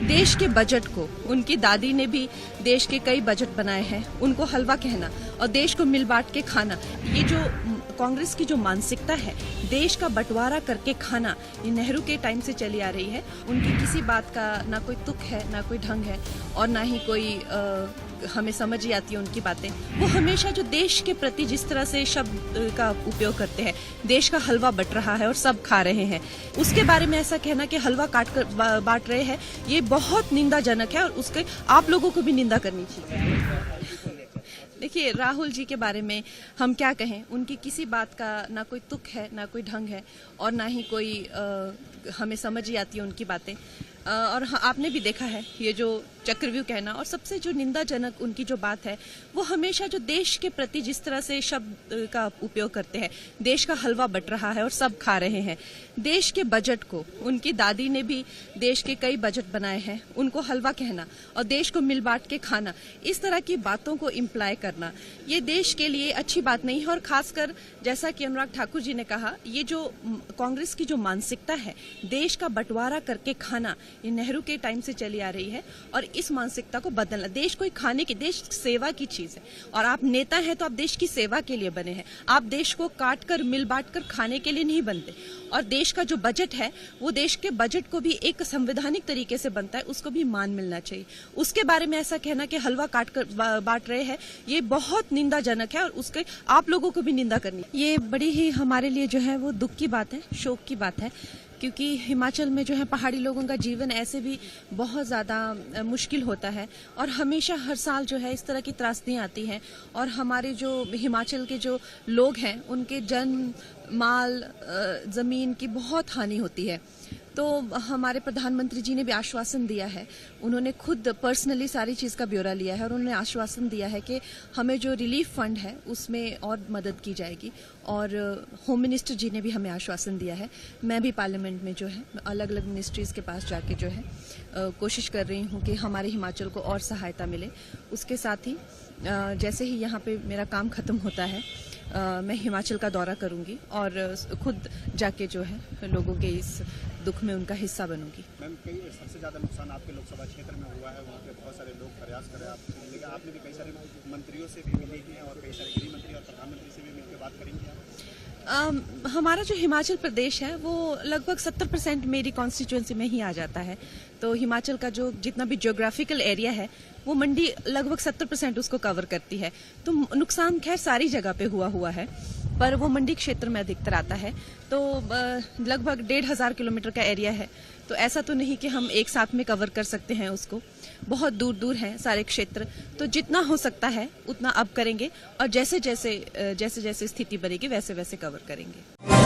देश के बजट को, उनकी दादी ने भी देश के कई बजट बनाए हैं, उनको हलवा कहना और देश को मिल बांट के खाना, ये जो कांग्रेस की जो मानसिकता है देश का बंटवारा करके खाना, ये नेहरू के टाइम से चली आ रही है। उनकी किसी बात का ना कोई तुक है, ना कोई ढंग है और ना ही कोई हमें समझ ही आती है उनकी बातें। वो हमेशा जो देश के प्रति जिस तरह से शब्द का उपयोग करते हैं, देश का हलवा बट रहा है और सब खा रहे हैं, उसके बारे में ऐसा कहना कि हलवा काट कर बांट रहे हैं, ये बहुत निंदाजनक है और उसके आप लोगों को भी निंदा करनी चाहिए। देखिए, राहुल जी के बारे में हम क्या कहें, उनकी किसी बात का ना कोई तुक है, ना कोई ढंग है और ना ही कोई हमें समझ ही आती है उनकी बातें। और आपने भी देखा है ये जो चक्रव्यूह कहना और सबसे जो निंदाजनक उनकी जो बात है, वो हमेशा जो देश के प्रति जिस तरह से शब्द का उपयोग करते हैं, देश का हलवा बट रहा है और सब खा रहे हैं। देश के बजट को, उनकी दादी ने भी देश के कई बजट बनाए हैं, उनको हलवा कहना और देश को मिल बांट के खाना, इस तरह की बातों को इम्प्लाई करना, ये देश के लिए अच्छी बात नहीं है। और खासकर जैसा कि अनुराग ठाकुर जी ने कहा, ये जो कांग्रेस की जो मानसिकता है देश का बंटवारा करके खाना, ये नेहरू के टाइम से चली आ रही है और इस मानसिकता को बदलना। देश कोई खाने की, देश सेवा की चीज है और आप नेता हैं तो आप देश की सेवा के लिए बने हैं। आप देश को काट कर मिल बांट कर खाने के लिए नहीं बनते। और देश का जो बजट है वो देश के बजट को भी एक संवैधानिक तरीके से बनता है, उसको भी मान मिलना चाहिए। उसके बारे में ऐसा कहना कि हलवा काट कर बांट रहे हैं, ये बहुत निंदाजनक है और उसके आप लोगों को भी निंदा करनी। ये बड़ी ही हमारे लिए जो है वो दुख की बात है, शोक की बात है, क्योंकि हिमाचल में जो है पहाड़ी लोगों का जीवन ऐसे भी बहुत ज़्यादा मुश्किल होता है और हमेशा हर साल जो है इस तरह की त्रासदियाँ आती हैं और हमारे जो हिमाचल के जो लोग हैं उनके जन माल ज़मीन की बहुत हानि होती है। तो हमारे प्रधानमंत्री जी ने भी आश्वासन दिया है, उन्होंने खुद पर्सनली सारी चीज़ का ब्यौरा लिया है और उन्होंने आश्वासन दिया है कि हमें जो रिलीफ फंड है उसमें और मदद की जाएगी। और होम मिनिस्टर जी ने भी हमें आश्वासन दिया है। मैं भी पार्लियामेंट में जो है अलग अलग मिनिस्ट्रीज़ के पास जाके जो है कोशिश कर रही हूँ कि हमारे हिमाचल को और सहायता मिले। उसके साथ ही जैसे ही यहाँ पे मेरा काम ख़त्म होता है, मैं हिमाचल का दौरा करूंगी और खुद जाके जो है लोगों के इस दुख में उनका हिस्सा बनूंगी। मैम, कई सबसे ज्यादा नुकसान आपके लोकसभा क्षेत्र में हुआ है, वहाँ पे बहुत सारे लोग प्रयास कर रहे हैं आपसे मिलने का। आपने भी कई सारे मंत्रियों से भी मिली हैं और कई सारे गृह मंत्री और प्रधानमंत्री से भी मिलकर बात करेंगे आप? हमारा जो हिमाचल प्रदेश है वो लगभग 70% मेरी कॉन्स्टिट्यूएंसी में ही आ जाता है। तो हिमाचल का जो जितना भी ज्योग्राफिकल एरिया है वो मंडी लगभग 70% उसको कवर करती है। तो नुकसान खैर सारी जगह पे हुआ है, पर वो मंडी क्षेत्र में अधिकतर आता है। तो लगभग 1,500 किलोमीटर का एरिया है, तो ऐसा तो नहीं कि हम एक साथ में कवर कर सकते हैं उसको। बहुत दूर दूर हैं सारे क्षेत्र, तो जितना हो सकता है उतना अब करेंगे और जैसे जैसे स्थिति बनेगी वैसे वैसे कवर करेंगे।